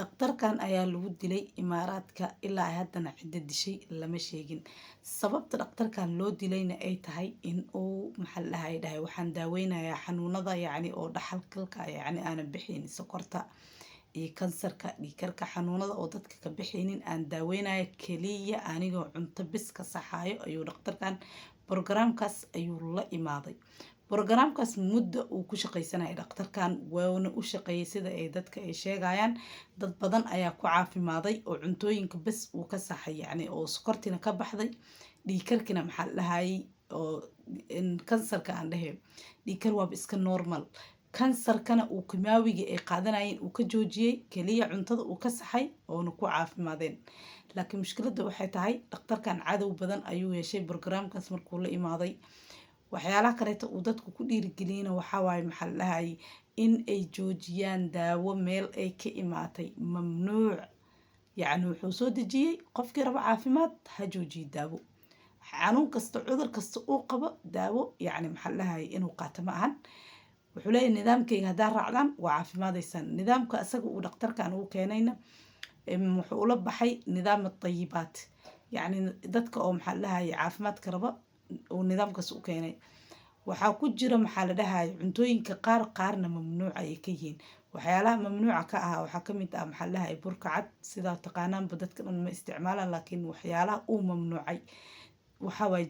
Dhakhtarkan ayaa lagu dilay Imaaraadka ilaa ay haddana cidda dishay lama sheegin. Sababta dhakhtarkan loo dilayna ay tahay in uu dhahay waxaan daaweynayaa xanuunada oo dhaxalkalka aanan bixinin sokorta iyo kansarka dhiigkarka xanuunada oo dadka ka bixinin aan daaweynaya kaliya anigoo cunto bis ka saxayo ayuu dhakhtarkan programkaas ayuu la imaaday. Programkaas muddo uu ku shaqaysanayay dhakhtarkan waana u shaqeeyay sida ay dadka ay sheegayaan dad badan ayaa ku caafimaaday oo cuntooyinka bas uu ka saxay oo sokortina ka baxday dhiigkarkina oo kansarka aan dhahay dhiigkar waa iska normal kansarkana uu kimaawiga ay qaadanayeen uu ka joojiyay kaliya cuntada uu ka saxay oona ku caafimaadeen. laakiin mushkiladda waxay tahay dhakhtarkan cadow badan ayuu yeeshay programkaas markuu la imaaday. waxyaalaha kaleeto uu dadku ku dhiirigeliyayna waxaa waaye in ay joojiyaan daawo meel ay ka imaatay mamnuuc. wuxuu soo dejiyay qofkii raba caafimaad ha joojiyo daawo. xanuun kasta cudur kasta uu qabo daawo inuu qaato ma ahan. wuxuu leeyahay nidaamkayga haddaa raacdaan waa caafimaadaysaan. nidaamka asaga uu dhakhtarkan uu keenayna wuxuu ula baxay nidaam tayibaat dadka oo caafimaadka raba oo nidaamkaas u keenay waxaa ku jira cuntooyinka qaarna mamnuuc ay ka yihiin. waxyaalaha mamnuuca ka ah waxaa ka mid ah burka cad sidaa taqaanaanba dadka dhan ma isticmaalaan laakiin waxyaalaha uu mamnuucay waxaa waaye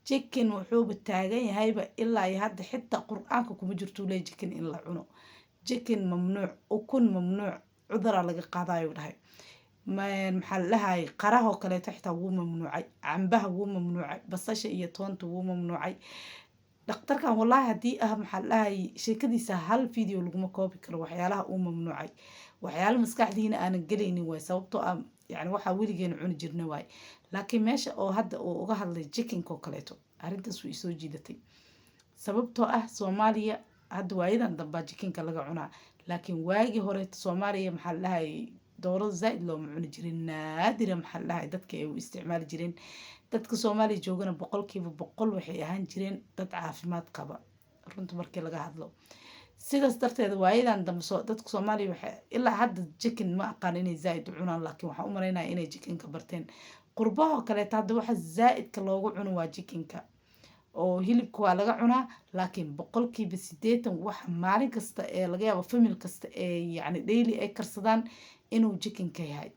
jikin wuxuuba taagan yahayba ilaa iyo hadda xitaa qur-aanka kuma jirtuu leeyahay jikin in la cuno. jikin mamnuuc ukun mamnuuc cuduraa laga qaadayo dhahay qarahoo kaleeto xitaa wuu mamnuucay cambaha wuu mamnuucay basasha iyo toonta wuu mamnuucay. dhakhtarkan wallaahi haddii sheekadiisa hal video laguma koobi karo waxyaalaha uu mamnuucay. waxyaala maskaxdiina aanan gelaynin waay sababtoo ah waxaa weligeena cuni jirna waay. laakiin meesha oo hadda uu uga hadlay jikinkoo kaleeto arrintaas way soo jiidatay sababtoo ah Soomaaliya hadda waayadan dambaa jikinka laga cunaa laakiin waagii hore Soomaaliya doorada zaaid looma cuni jirin naadira dadka ay u isticmaali jireen. dadka Soomaaliya joogana 100% waxay ahaan jireen dad caafimaad qaba runta markii laga hadlo. sidaas darteed waayadan dambe dadka Soomaaliya waxay ilaa hadda jikin ma aqaan inay zaaid u cunaan laakiin waxaan u maleynayaa inay jikinka barteen. qurbaha kale hadda waxa zaaidka loogu cuno waa jikinka oo hilibka waa laga cunaa laakiin 80% waxa maalin kasta ee laga yaabo family kasta ee daily ay karsadaan inuu jikinka yahay.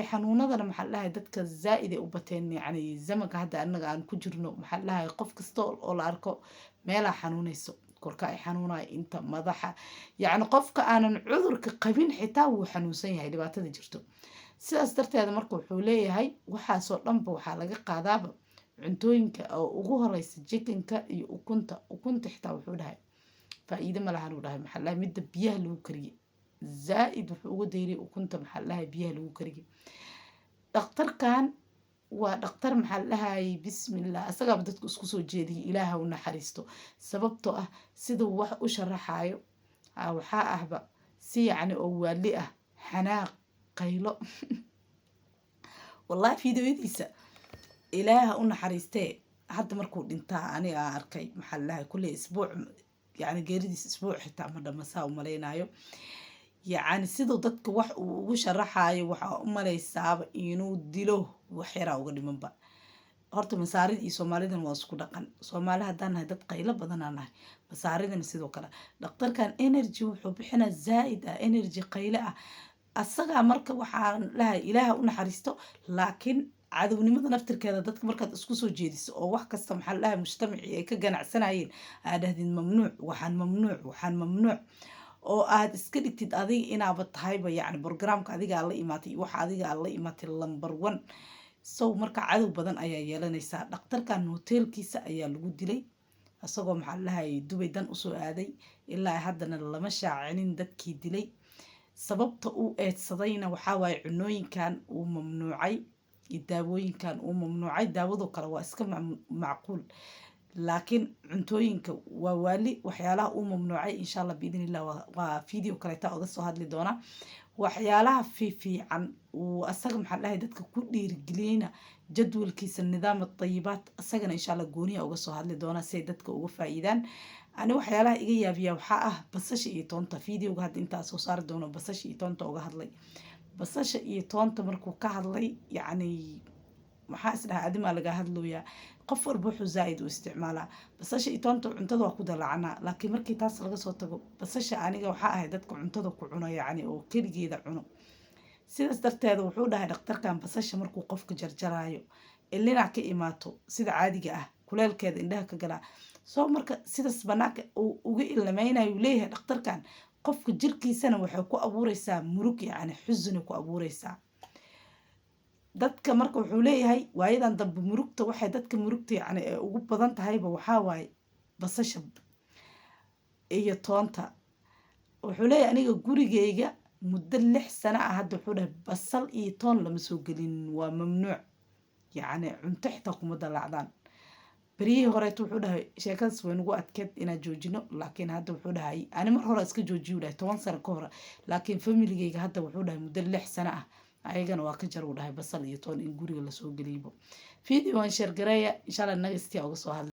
xanuunadana dadka zaaid ay u bateen zamanka hadda anaga aan ku jirno qof kasta oo la arko meela xanuunayso korka ay xanuunay inta madaxa qofka aanan cudurka qabin xitaa wuu xanuunsan yahay dhibaatada jirto. sidaas darteed marka wuxuu leeyahay waxaasoo dhanba waxaa laga qaadaaba cuntooyinka oo ugu horeysa jikinka iyo ukunta xitaa wuxuu dhahay faa'iido ma lahan uu dhahay midda biyaha lagu kariye zaaid wuxuu uga dayray ukunta biyaha lagu kariye. dhakhtarkan waa dhakhtar bismillah asagaaba dadku isku soo jeediyay ilaaha u naxariisto sababtoo ah siduu wax u sharaxayo waxaa ahba si oo waali ah xanaaq qaylo wallahi fiidiyoodiisa ilaaha u naxariistee hadda markuu dhintaa aniga arkay kulli isbuuc geeridiis isbuuc xitaa ma dhamasaa u maleynayo. sidoo dadka wax uu ugu sharaxayo waxaa u maleysaaba inuu dilo wax yaraa uga dhimanba. horta masaarida iyo Soomaalidan waa isku dhaqan. Soomaali haddaan nahay dad qaylo badan aan nahay masaaridana sidoo kale. dhakhtarkan energy wuxuu bixinaa zaaid ah energy qaylo ah asaga marka waxaan lahay ilaaha u naxariisto laakiin cadownimada naftirkeeda dadka markaad isku soo jeediso oo wax kasta mujtamaci ay ka ganacsanayeen aad dhahdid waxaan mamnuuc oo aad iska dhigtid adiga inaaba tahayba programka adiga la imaatay waxa adiga la imaatay number 1 marka cadow badan ayaa yeelanaysaa. dhakhtarkan hotelkiisa ayaa lagu dilay asagoo Dubai dan usoo aaday ilaa haddana lama shaacinin dadkii dilay. sababta uu eedsadayna waxaa waaye cunooyinkan uu mamnuucay daawooyinkan uu mamnuucay daawado kale waa iska macquul laakiin cuntooyinka waa waali waxyaalaha uu mamnuucay insha Allah biidinillah waa video kale taa uga soo hadli doona. waxyaalaha fiican uu asaga dadka ku dhiirigeliyayna jadwalkiisa nidaam tayibaat asagana insha Allah gooniya uga soo hadli doona si dadka uga faa'iidaan. ani waxyaalaha iga yaabiya waxaa ah basasha iyo toonta. Videoga hadda intaa soo saari doono basasha iyo toonta uga hadlay. basasha iyo toonta markuu ka hadlay yacni maxaa isdhaha adimaa laga hadlooyaa, qof walba wuxuu zaa'id u isticmaalaa. basasha iyo toonta cuntada waa ku dalacanaa, laakiin markii taas laga soo tago basasha aniga waxaa ahay dadka cuntada ku cuno yacni oo keligeeda cuno. sidaas darteeda wuxuu dhahay dhakhtarkan basasha markuu qofka jarjaraayo illinaa ka imaato sida caadiga ah kuleelkeeda indhaha ka galaa. soo marka sidaas banaanka uu uga ilmaynayo leeyahay dhakhtarkan, qofka jirkiisana waxay ku abuureysaa murug yacni xusni ku abuureysaa. dadka marka wuxuu leeyahay waayadan dambe murugta waxay dadka murugta yacni ee ugu badan tahayba waxaa waaye basasha iyo toonta. wuxuu leeyahay aniga gurigeyga muddo 6 sano ah hadda wuxuu dhahay basal iyo toon lama soo gelin, waa mamnuuc yacni cunto xitaa kuma dalacdaan. berihii horeeto wuxuu dhahay sheekadaas way nagu adkeed inaan joojino, laakiin hadda wuxuu dhahay ani mar hore iska joojiyu dhahay 10 sano ka hor, laakiin familigeyga hadda wuxuu dhahay muddo 6 sano ah ayagana waa ka jar uu dhahay basal iyo toon in guriga lasoo geliybo. video waan share gareeya insha Allah naga istii uga soo hadla.